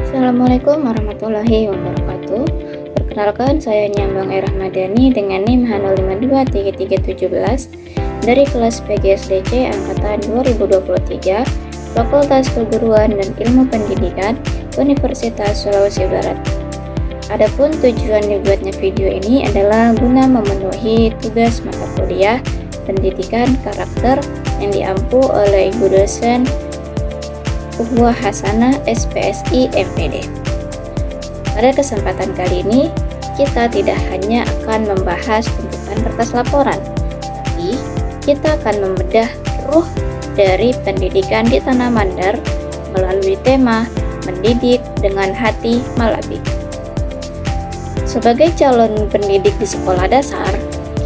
Assalamualaikum warahmatullahi wabarakatuh. Perkenalkan, saya Nyambang Rahmadani dengan NIM H0523317 dari kelas PGSDC angkatan 2023, Fakultas Keguruan dan Ilmu Pendidikan, Universitas Sulawesi Barat. Adapun tujuan dibuatnya video ini adalah guna memenuhi tugas mata kuliah Pendidikan Karakter yang diampu oleh Ibu dosen Uhwah Hasanah SPSI MPD. Pada kesempatan kali ini, kita tidak hanya akan membahas bentukan kertas laporan, tapi kita akan membedah ruh dari pendidikan di Tanah Mandar melalui tema Mendidik dengan Hati Malabi. Sebagai calon pendidik di sekolah dasar,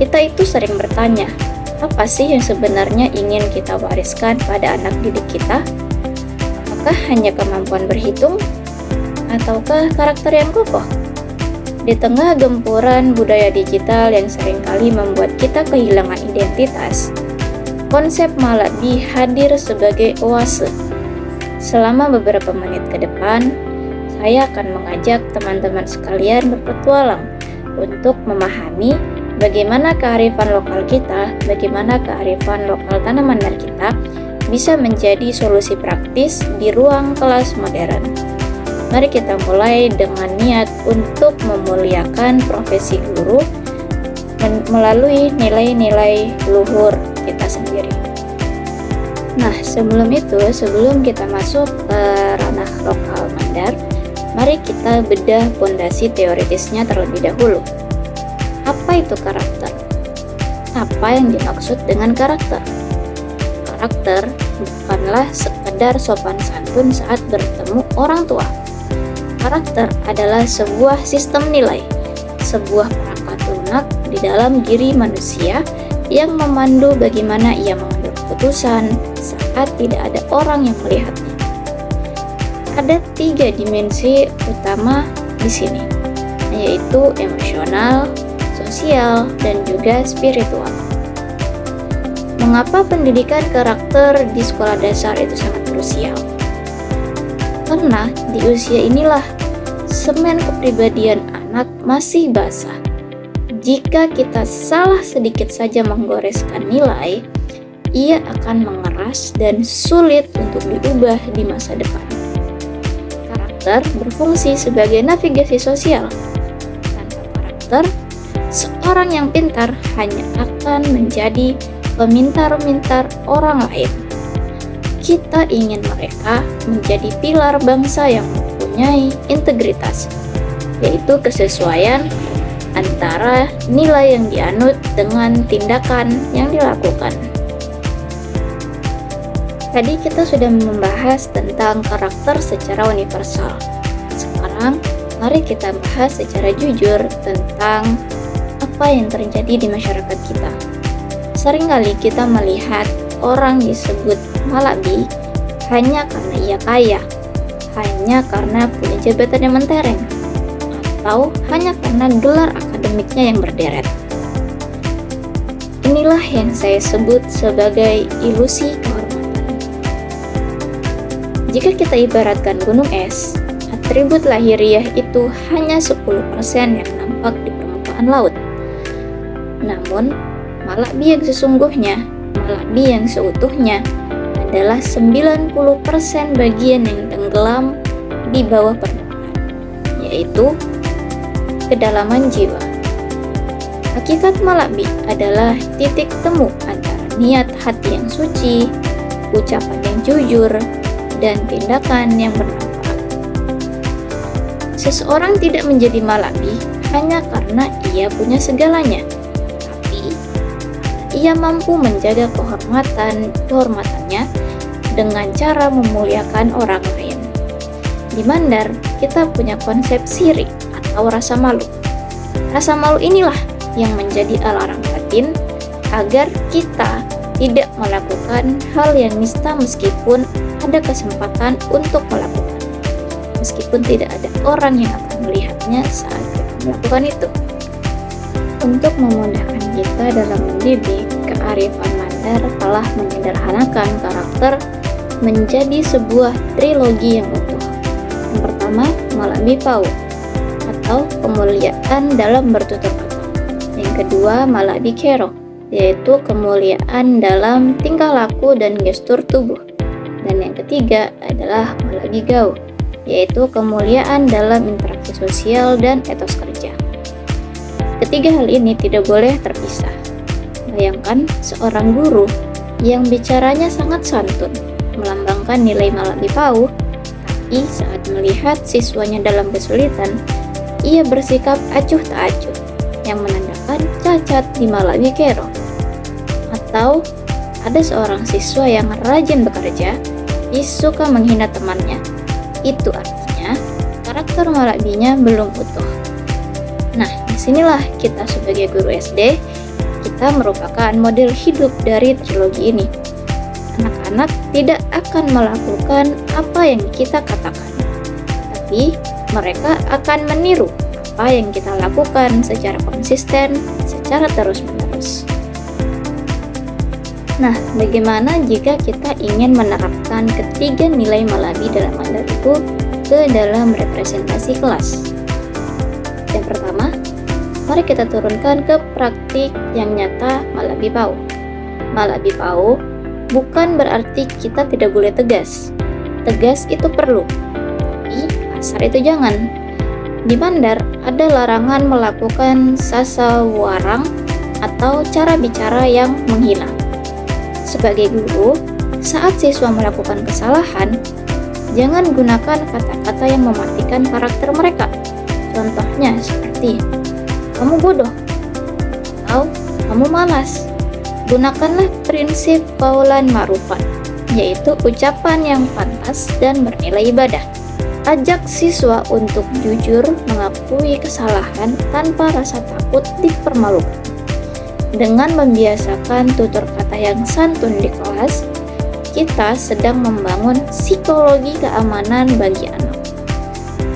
kita itu sering bertanya, apa sih yang sebenarnya ingin kita wariskan pada anak didik kita? Apakah hanya kemampuan berhitung, ataukah karakter yang kokoh? Di tengah gempuran budaya digital yang seringkali membuat kita kehilangan identitas, konsep Malabi hadir sebagai oase. Selama beberapa menit ke depan, saya akan mengajak teman-teman sekalian berpetualang untuk memahami bagaimana kearifan lokal kita, bagaimana kearifan lokal Tanah Mandar kita bisa menjadi solusi praktis di ruang kelas modern. Mari kita mulai dengan niat untuk memuliakan profesi guru melalui nilai-nilai luhur kita sendiri. Nah, sebelum kita masuk ke ranah lokal Mandar, mari kita bedah fondasi teoritisnya terlebih dahulu. Apa itu karakter? Apa yang dimaksud dengan karakter? Karakter bukanlah sekedar sopan santun saat bertemu orang tua. Karakter adalah sebuah sistem nilai, sebuah perangkat lunak di dalam diri manusia yang memandu bagaimana ia mengambil keputusan saat tidak ada orang yang melihatnya. Ada 3 dimensi utama di sini, yaitu emosional, sosial, dan juga spiritual. Mengapa pendidikan karakter di sekolah dasar itu sangat krusial? Karena di usia inilah semen kepribadian anak masih basah. Jika kita salah sedikit saja menggoreskan nilai, ia akan mengeras dan sulit untuk diubah di masa depan. Karakter berfungsi sebagai navigasi sosial. Tanpa karakter, seorang yang pintar hanya akan menjadi pemintar-mintar orang lain. Kita ingin mereka menjadi pilar bangsa yang mempunyai integritas, yaitu kesesuaian antara nilai yang dianut dengan tindakan yang dilakukan. Tadi kita sudah membahas tentang karakter secara universal. Sekarang, mari kita bahas secara jujur tentang apa yang terjadi di masyarakat kita. Seringkali kita melihat orang disebut Malabi hanya karena ia kaya, hanya karena punya jabatan yang mentereng, atau hanya karena gelar akademiknya yang berderet. Inilah yang saya sebut sebagai ilusi kehormatan. Jika kita ibaratkan gunung es, atribut lahiriah itu hanya 10% yang nampak di permukaan laut. Namun, Malabi yang sesungguhnya, Malabi yang seutuhnya adalah 90% bagian yang tenggelam di bawah permukaan, yaitu kedalaman jiwa. Hakikat Malabi adalah titik temu antara niat hati yang suci, ucapan yang jujur, dan tindakan yang bermanfaat. Seseorang tidak menjadi Malabi hanya karena ia punya segalanya, ia mampu menjaga kehormatannya dengan cara memuliakan orang lain. Di Mandar, kita punya konsep sirik atau rasa malu. Rasa malu inilah yang menjadi alarm batin agar kita tidak melakukan hal yang nista meskipun ada kesempatan untuk melakukan. Meskipun tidak ada orang yang akan melihatnya saat kita melakukan itu. Untuk memudahkan kita dalam mendidik, kearifan Mandar telah menyederhanakan karakter menjadi sebuah trilogi yang utuh. Yang pertama pertama, Malabi Pau atau kemuliaan dalam bertutur kata. Yang kedua, Malabi Kero, yaitu kemuliaan dalam tingkah laku dan gestur tubuh. Dan yang ketiga adalah Malabi Gau, yaitu kemuliaan dalam interaksi sosial dan etos kerja. Ketiga hal ini tidak boleh terpisah. Bayangkan seorang guru yang bicaranya sangat santun, melambangkan nilai Malabi Pau, tapi saat melihat siswanya dalam kesulitan, ia bersikap acuh tak acuh, yang menandakan cacat di Malabi Kero. Atau ada seorang siswa yang rajin bekerja, tapi suka menghina temannya. Itu artinya karakter Malabinya belum utuh. Nah, disinilah kita sebagai guru SD, kita merupakan model hidup dari trilogi ini. Anak-anak tidak akan melakukan apa yang kita katakan, tapi mereka akan meniru apa yang kita lakukan secara konsisten, secara terus-menerus. Nah, bagaimana jika kita ingin menerapkan ketiga nilai Malabi dalam Mandaribu ke dalam representasi kelas? Yang pertama, mari kita turunkan ke praktik yang nyata Malabi Pau. Malabi Pau bukan berarti kita tidak boleh tegas. Tegas itu perlu, tapi kasar itu jangan. Di Mandar ada larangan melakukan sasawarang atau cara bicara yang menghina. Sebagai guru, saat siswa melakukan kesalahan, jangan gunakan kata-kata yang mematikan karakter mereka. Contohnya seperti, kamu bodoh, atau kamu malas. Gunakanlah prinsip qaulan ma'rufan, yaitu ucapan yang pantas dan bernilai ibadah. Ajak siswa untuk jujur mengakui kesalahan tanpa rasa takut dipermalukan. Dengan membiasakan tutur kata yang santun di kelas, kita sedang membangun psikologi keamanan bagi anak,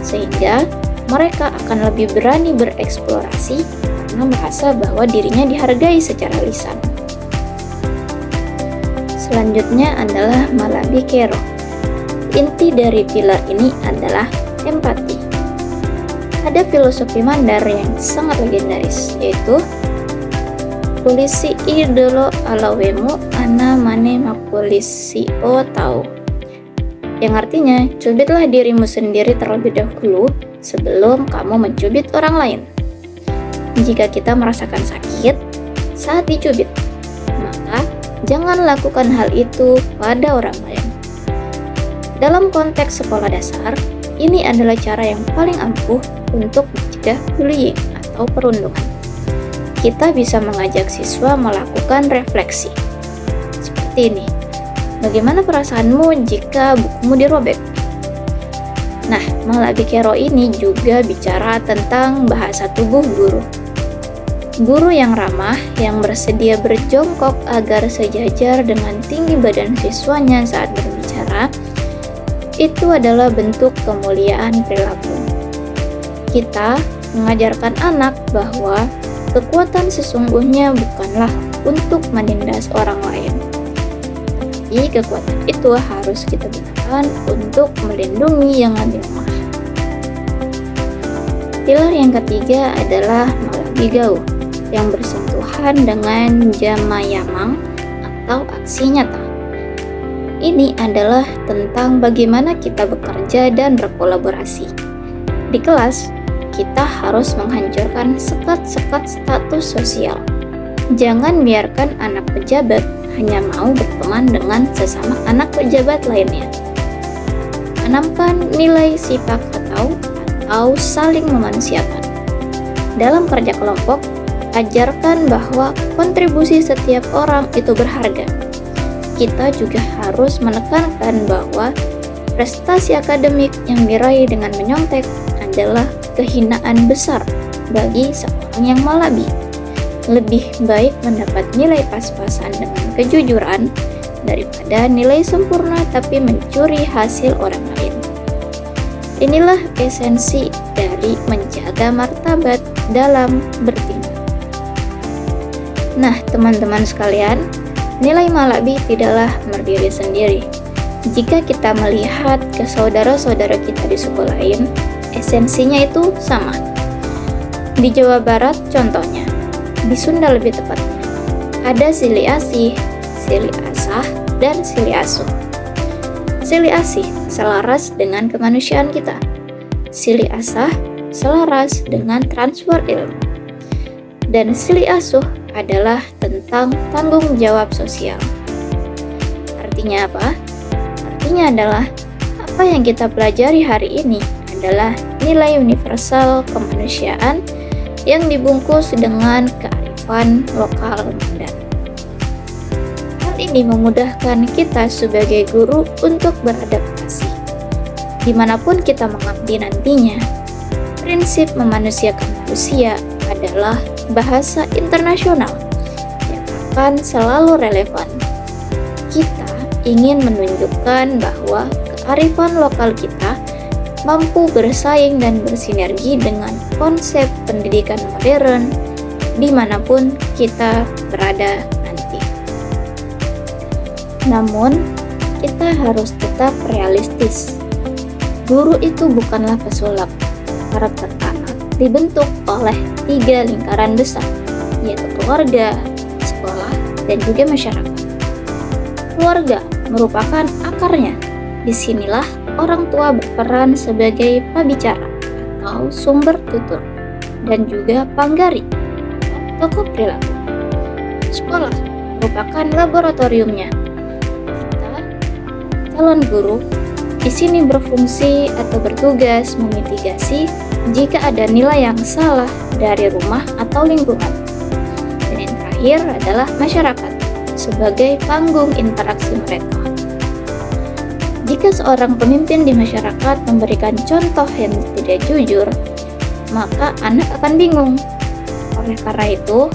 sehingga mereka akan lebih berani bereksplorasi karena merasa bahwa dirinya dihargai secara lisan. Selanjutnya adalah Malabi Kero. Inti dari pilar ini adalah empati. Ada filosofi Mandar yang sangat legendaris, yaitu polisi idolo alawemu ana mane mapolisi o tau, yang artinya cubitlah dirimu sendiri terlebih dahulu sebelum kamu mencubit orang lain. Jika kita merasakan sakit saat dicubit, maka jangan lakukan hal itu pada orang lain. Dalam konteks sekolah dasar, ini adalah cara yang paling ampuh untuk mencegah bullying atau perundungan. Kita bisa mengajak siswa melakukan refleksi. Seperti ini, bagaimana perasaanmu jika bukumu dirobek? Nah, Malabi Kero ini juga bicara tentang bahasa tubuh guru. Guru yang ramah, yang bersedia berjongkok agar sejajar dengan tinggi badan siswanya saat berbicara, itu adalah bentuk kemuliaan perilaku. Kita mengajarkan anak bahwa kekuatan sesungguhnya bukanlah untuk menindas orang lain, tapi kekuatan itu harus kita gunakan untuk melindungi yang lebih lemah. Pilar yang ketiga adalah Malabi Gau, yang bersentuhan dengan jamayamang atau aksi nyata. Ini adalah tentang bagaimana kita bekerja dan berkolaborasi. Di kelas, kita harus menghancurkan sekat-sekat status sosial. Jangan biarkan anak pejabat hanya mau berteman dengan sesama anak pejabat lainnya. Tanamkan nilai sifat atau saling memanusiakan. Dalam kerja kelompok, ajarkan bahwa kontribusi setiap orang itu berharga. Kita juga harus menekankan bahwa prestasi akademik yang diraih dengan menyontek adalah kehinaan besar bagi seorang yang Malabi. Lebih baik mendapat nilai pas-pasan dengan kejujuran daripada nilai sempurna tapi mencuri hasil orang lain. Inilah esensi dari menjaga martabat dalam bertindak. Nah, teman-teman sekalian, nilai Malabi tidaklah berdiri sendiri. Jika kita melihat ke saudara-saudara kita di suku lain, esensinya itu sama. Di Jawa Barat contohnya, di Sunda lebih tepatnya, ada silih asih, silih asah, dan silih asuh. Silih asih selaras dengan kemanusiaan kita. Silih asah selaras dengan transfer ilmu. Dan silih asuh adalah tentang tanggung jawab sosial. Artinya apa? Artinya adalah apa yang kita pelajari hari ini adalah nilai universal kemanusiaan yang dibungkus dengan kearifan lokal Mandan. Hal ini memudahkan kita sebagai guru untuk beradaptasi. Dimanapun kita mengabdi nantinya, prinsip memanusiakan manusia adalah bahasa internasional yang akan selalu relevan. Kita ingin menunjukkan bahwa kearifan lokal kita mampu bersaing dan bersinergi dengan konsep pendidikan modern dimanapun kita berada nanti. Namun, kita harus tetap realistis. Guru itu bukanlah pesulap. Karakter anak dibentuk oleh 3 lingkaran besar, yaitu keluarga, sekolah, dan juga masyarakat. Keluarga merupakan akarnya. Disinilah orang tua berperan sebagai pembicara atau sumber tutur, dan juga panggari atau tokoh perilaku. Sekolah merupakan laboratoriumnya. Kita, calon guru, di sini berfungsi atau bertugas memitigasi jika ada nilai yang salah dari rumah atau lingkungan. Dan yang terakhir adalah masyarakat sebagai panggung interaksi mereka. Jika seorang pemimpin di masyarakat memberikan contoh yang tidak jujur, maka anak akan bingung. Oleh karena itu,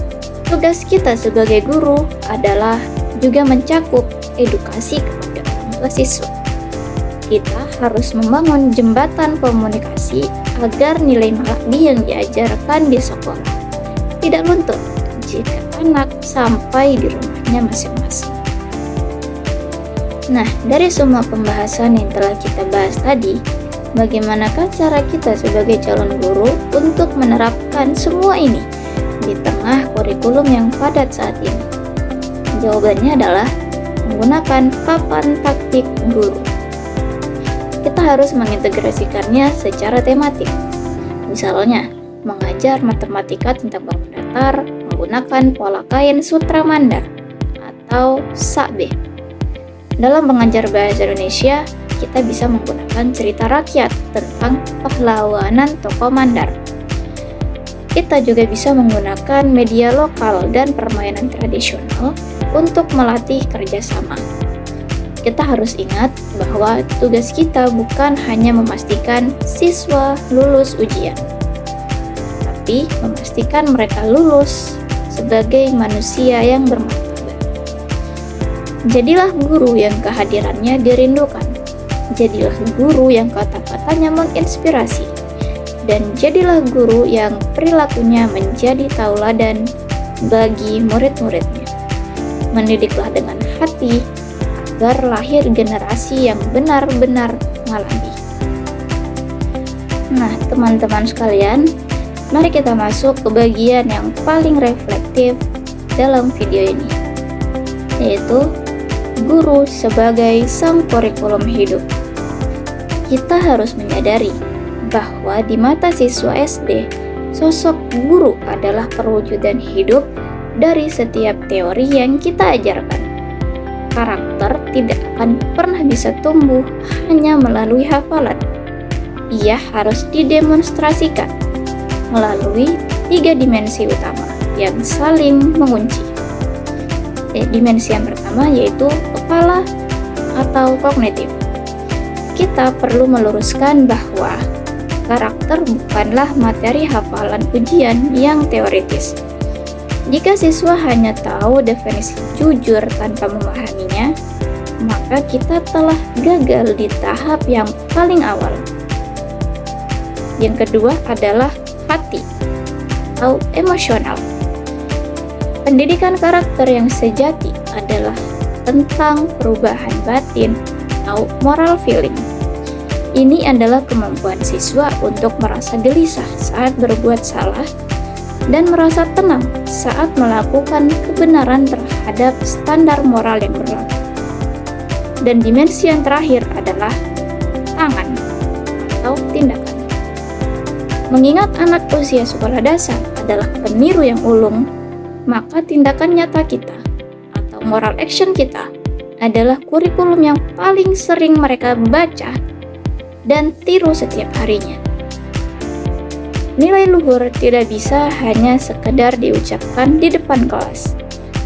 tugas kita sebagai guru adalah juga mencakup edukasi kepada orang tua siswa. Kita harus membangun jembatan komunikasi agar nilai mengabdi yang diajarkan di sekolah tidak luntur jika anak sampai di rumahnya masing-masing. Nah, dari semua pembahasan yang telah kita bahas tadi, bagaimanakah cara kita sebagai calon guru untuk menerapkan semua ini di tengah kurikulum yang padat saat ini? Jawabannya adalah menggunakan papan taktik guru. Kita harus mengintegrasikannya secara tematik. Misalnya, mengajar matematika tentang bangun datar menggunakan pola kain sutra Mandar atau Sakbe. Dalam mengajar bahasa Indonesia, kita bisa menggunakan cerita rakyat tentang pahlawanan tokoh Mandar. Kita juga bisa menggunakan media lokal dan permainan tradisional untuk melatih kerjasama. Kita harus ingat bahwa tugas kita bukan hanya memastikan siswa lulus ujian, tapi memastikan mereka lulus sebagai manusia yang bermartabat. Jadilah guru yang kehadirannya dirindukan. Jadilah guru yang kata-katanya menginspirasi. Dan jadilah guru yang perilakunya menjadi tauladan bagi murid-muridnya. Mendidiklah dengan hati agar lahir generasi yang benar-benar ngalabi. Nah, teman-teman sekalian, mari kita masuk ke bagian yang paling reflektif dalam video ini, yaitu guru sebagai sang kurikulum hidup. Kita harus menyadari bahwa di mata siswa SD, sosok guru adalah perwujudan hidup dari setiap teori yang kita ajarkan. Karakter tidak akan pernah bisa tumbuh hanya melalui hafalan. Ia harus didemonstrasikan melalui 3 dimensi utama yang saling mengunci. Dimensi yang pertama yaitu kepala atau kognitif. Kita perlu meluruskan bahwa karakter bukanlah materi hafalan ujian yang teoritis. Jika siswa hanya tahu definisi jujur tanpa memahaminya, maka kita telah gagal di tahap yang paling awal. Yang kedua adalah hati atau emosional. Pendidikan karakter yang sejati adalah tentang perubahan batin atau moral feeling. Ini adalah kemampuan siswa untuk merasa gelisah saat berbuat salah dan merasa tenang saat melakukan kebenaran terhadap standar moral yang berlaku. Dan dimensi yang terakhir adalah tangan atau tindakan. Mengingat anak usia sekolah dasar adalah peniru yang ulung, maka tindakan nyata kita atau moral action kita adalah kurikulum yang paling sering mereka baca dan tiru setiap harinya. Nilai luhur tidak bisa hanya sekedar diucapkan di depan kelas.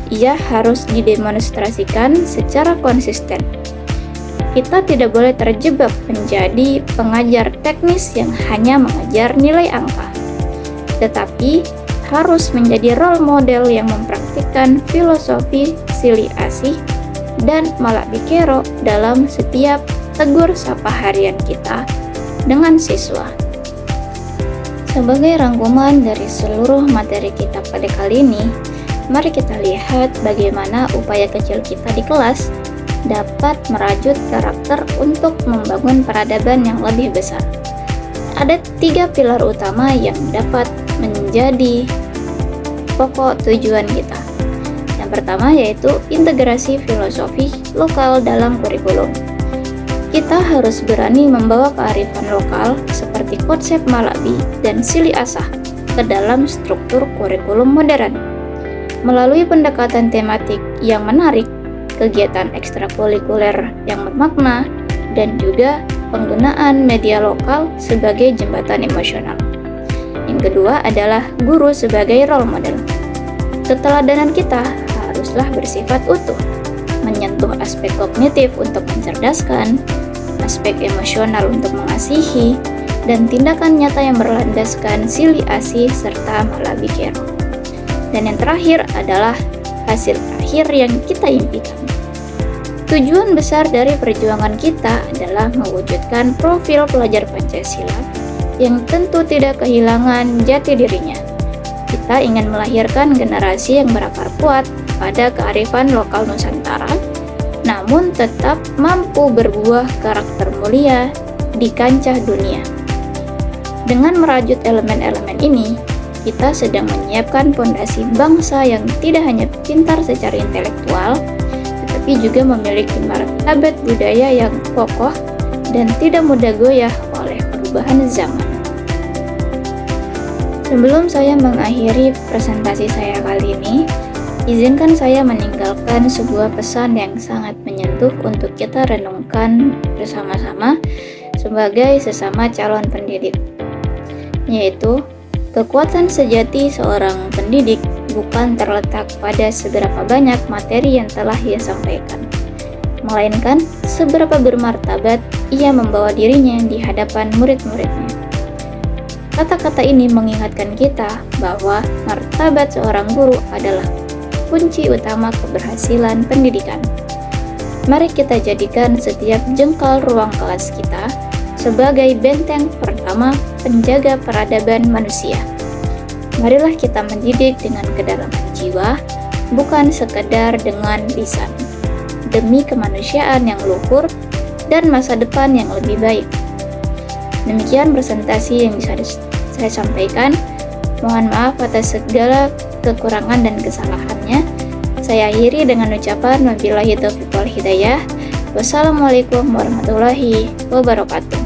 Ia harus didemonstrasikan secara konsisten. Kita tidak boleh terjebak menjadi pengajar teknis yang hanya mengajar nilai angka, tetapi harus menjadi role model yang mempraktikkan filosofi Silih Asih dan Malak Bikero dalam setiap tegur sapa harian kita dengan siswa. Sebagai rangkuman dari seluruh materi kita pada kali ini, mari kita lihat bagaimana upaya kecil kita di kelas dapat merajut karakter untuk membangun peradaban yang lebih besar. Ada 3 pilar utama yang dapat menjadi pokok tujuan kita. Yang pertama yaitu integrasi filosofi lokal dalam kurikulum. Kita harus berani membawa kearifan lokal seperti konsep Malabi dan Silih Asih ke dalam struktur kurikulum modern. Melalui pendekatan tematik yang menarik, kegiatan ekstrakurikuler yang bermakna, dan juga penggunaan media lokal sebagai jembatan emosional. Yang kedua adalah guru sebagai role model. Keteladanan kita haruslah bersifat utuh, menyentuh aspek kognitif untuk mencerdaskan, aspek emosional untuk mengasihi, dan tindakan nyata yang berlandaskan Silih Asih serta Malak Bikero. Dan yang terakhir adalah hasil akhir yang kita impikan. Tujuan besar dari perjuangan kita adalah mewujudkan profil pelajar Pancasila yang tentu tidak kehilangan jati dirinya. Kita ingin melahirkan generasi yang berakar kuat pada kearifan lokal Nusantara, namun tetap mampu berbuah karakter mulia di kancah dunia. Dengan merajut elemen-elemen ini, kita sedang menyiapkan fondasi bangsa yang tidak hanya pintar secara intelektual, tetapi juga memiliki martabat budaya yang kokoh dan tidak mudah goyah oleh perubahan zaman. Sebelum saya mengakhiri presentasi saya kali ini, izinkan saya meninggalkan sebuah pesan yang sangat menyentuh untuk kita renungkan bersama-sama sebagai sesama calon pendidik, yaitu kekuatan sejati seorang pendidik bukan terletak pada seberapa banyak materi yang telah ia sampaikan, melainkan seberapa bermartabat ia membawa dirinya di hadapan murid-muridnya. Kata-kata ini mengingatkan kita bahwa martabat seorang guru adalah kunci utama keberhasilan pendidikan. Mari kita jadikan setiap jengkal ruang kelas kita sebagai benteng pertama penjaga peradaban manusia. Marilah kita mendidik dengan kedalaman jiwa, bukan sekedar dengan lisan, demi kemanusiaan yang luhur dan masa depan yang lebih baik. Demikian presentasi yang bisa saya sampaikan. Mohon maaf atas segala kekurangan dan kesalahannya. Saya akhiri dengan ucapan wabillahi taufiq wal hidayah. Wassalamualaikum warahmatullahi wabarakatuh.